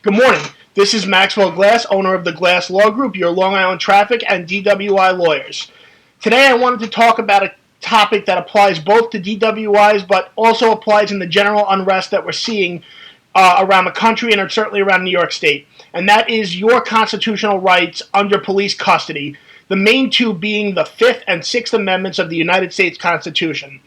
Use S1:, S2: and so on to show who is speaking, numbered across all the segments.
S1: Good morning. This is Maxwell Glass, owner of the Glass Law Group, your Long Island traffic and DWI lawyers. Today I wanted to talk about a topic that applies both to DWIs but also applies in the general unrest that we're seeing around the country and certainly around New York State, and that is your constitutional rights under police custody, the main two being the Fifth and Sixth Amendments of the United States Constitution.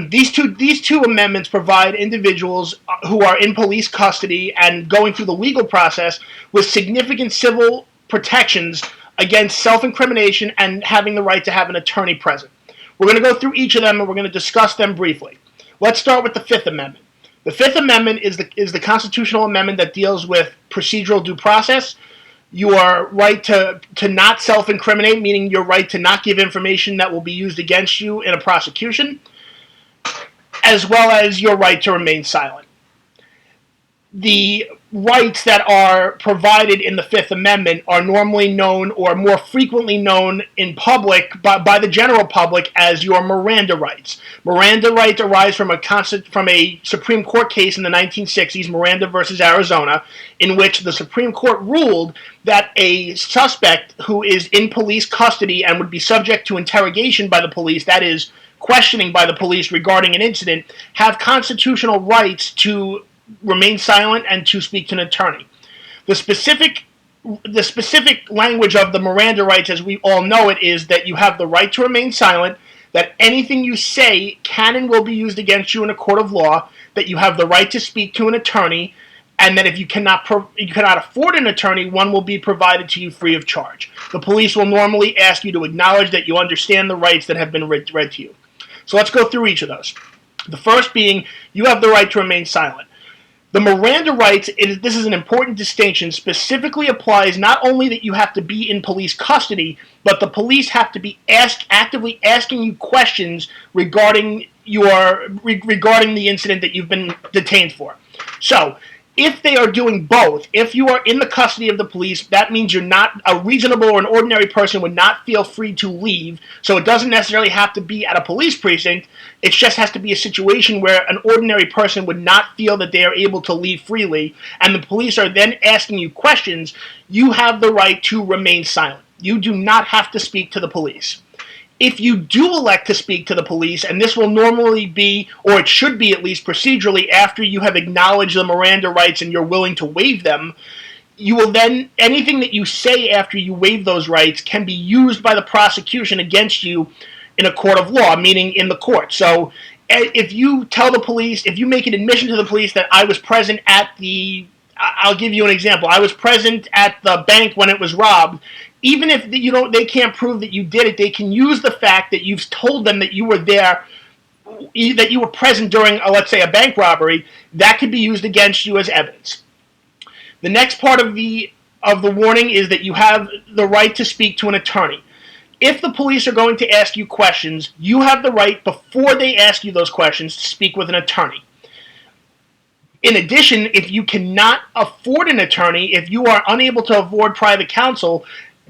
S1: These two amendments provide individuals who are in police custody and going through the legal process with significant civil protections against self-incrimination and having the right to have an attorney present. We're going to go through each of them and we're going to discuss them briefly. Let's start with the Fifth Amendment. The Fifth Amendment is the constitutional amendment that deals with procedural due process, your right to not self-incriminate, meaning your right to not give information that will be used against you in a prosecution, as well as your right to remain silent. The rights that are provided in the Fifth Amendment are normally known, or more frequently known in public by the general public, as your Miranda rights. Miranda rights arise from a Supreme Court case in the 1960s, Miranda versus Arizona, in which the Supreme Court ruled that a suspect who is in police custody and would be subject to interrogation by the police, that is, questioning by the police regarding an incident, have constitutional rights to remain silent and to speak to an attorney. The specific language of the Miranda rights, as we all know it, is that you have the right to remain silent, that anything you say can and will be used against you in a court of law, that you have the right to speak to an attorney, and that if you cannot afford an attorney, one will be provided to you free of charge. The police will normally ask you to acknowledge that you understand the rights that have been read to you. So let's go through each of those. The first being, you have the right to remain silent. The Miranda rights, this is an important distinction, specifically applies not only that you have to be in police custody, but the police have to be actively asking you questions regarding the incident that you've been detained for. So, if they are doing both, if you are in the custody of the police, that means you're not a reasonable or an ordinary person would not feel free to leave. So it doesn't necessarily have to be at a police precinct. It just has to be a situation where an ordinary person would not feel that they are able to leave freely, and the police are then asking you questions. You have the right to remain silent. You do not have to speak to the police. If you do elect to speak to the police, and this will normally be, or it should be at least procedurally, after you have acknowledged the Miranda rights and you're willing to waive them, you will then, anything that you say after you waive those rights can be used by the prosecution against you in a court of law, meaning in the court. So if you tell the police, if you make an admission to the police that I was present at I'll give you an example. I was present at the bank when it was robbed. Even if they can't prove that you did it, they can use the fact that you've told them that you were there, that you were present during, let's say, a bank robbery. That could be used against you as evidence. The next part of the warning is that you have the right to speak to an attorney. If the police are going to ask you questions, you have the right, before they ask you those questions, to speak with an attorney. In addition, if you cannot afford an attorney, if you are unable to afford private counsel,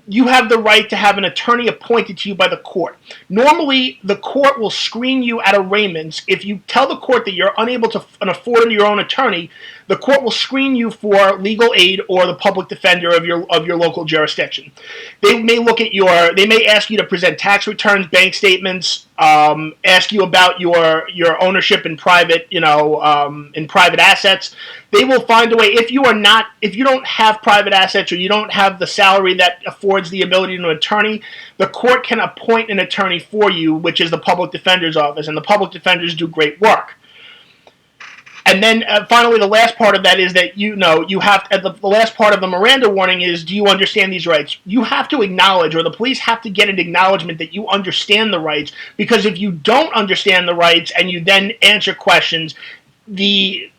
S1: you have the right to have an attorney appointed to you by the court. Normally, the court will screen you at arraignments. If you tell the court that you're unable to afford your own attorney, the court will screen you for legal aid or the public defender of your local jurisdiction. They may ask you to present tax returns, bank statements, ask you about your ownership in private assets. They will find a way. If you don't have private assets or you don't have the salary that affords the ability to an attorney, the court can appoint an attorney for you, which is the public defender's office, and the public defenders do great work. And then finally, the last part of that is that you have the last part of the Miranda warning is, do you understand these rights? You have to acknowledge, or the police have to get an acknowledgement that you understand the rights, because if you don't understand the rights and you then answer questions, the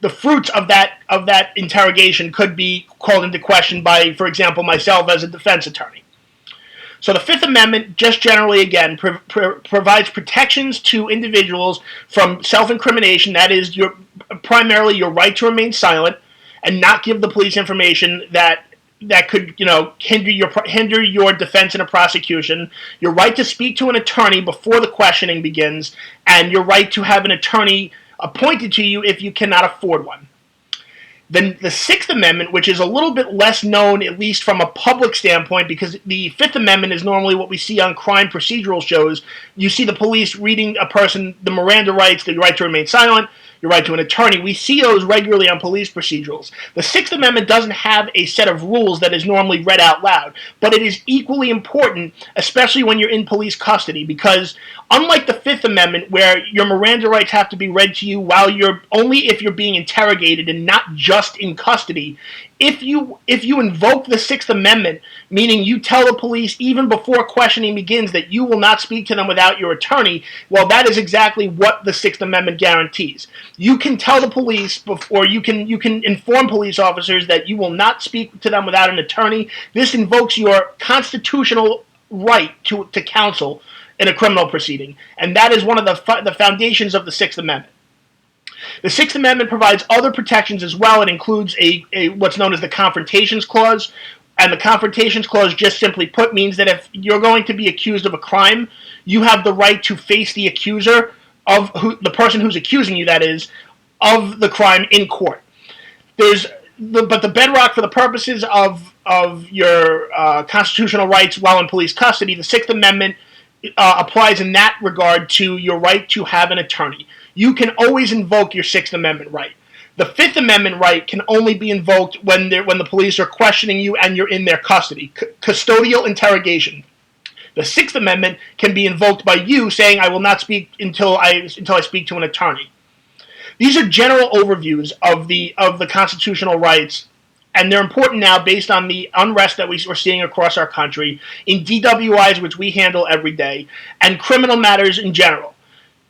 S1: fruits of that interrogation could be called into question by, for example, myself as a defense attorney. So the Fifth Amendment, just generally, again, provides protections to individuals from self-incrimination. That is, primarily your right to remain silent and not give the police information that could, hinder your defense in a prosecution. Your right to speak to an attorney before the questioning begins, and your right to have an attorney appointed to you if you cannot afford one. Then the Sixth Amendment, which is a little bit less known, at least from a public standpoint, because the Fifth Amendment is normally what we see on crime procedural shows. You see the police reading a person the Miranda rights, the right to remain silent, your right to an attorney. We see those regularly on police procedurals. The Sixth Amendment doesn't have a set of rules that is normally read out loud, but it is equally important, especially when you're in police custody, because unlike the Fifth Amendment, where your Miranda rights have to be read to you while you're only if you're being interrogated and not just in custody, if you invoke the Sixth Amendment, meaning you tell the police even before questioning begins that you will not speak to them without your attorney, well, that is exactly what the Sixth Amendment guarantees. You can tell the police before you can inform police officers that you will not speak to them without an attorney. This invokes your constitutional right to counsel in a criminal proceeding, and that is one of the foundations of the Sixth Amendment. The Sixth Amendment provides other protections as well. It includes a what's known as the Confrontations Clause, and the Confrontations Clause, just simply put, means that if you're going to be accused of a crime, you have the right to face the accuser of the person who's accusing you, that is, of the crime in court. But the bedrock for the purposes of your constitutional rights while in police custody, the Sixth Amendment applies in that regard to your right to have an attorney. You can always invoke your Sixth Amendment right. The Fifth Amendment right can only be invoked when the police are questioning you and you're in their custody. Custodial interrogation. The Sixth Amendment can be invoked by you saying, "I will not speak until I speak to an attorney." These are general overviews of the constitutional rights, and they're important now based on the unrest that we're seeing across our country, in DWIs, which we handle every day, and criminal matters in general.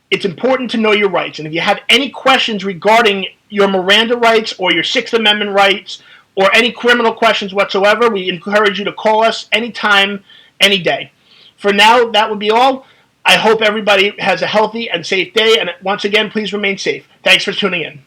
S1: It's important to know your rights, and if you have any questions regarding your Miranda rights or your Sixth Amendment rights or any criminal questions whatsoever, we encourage you to call us anytime, any day. For now, that would be all. I hope everybody has a healthy and safe day, and once again, please remain safe. Thanks for tuning in.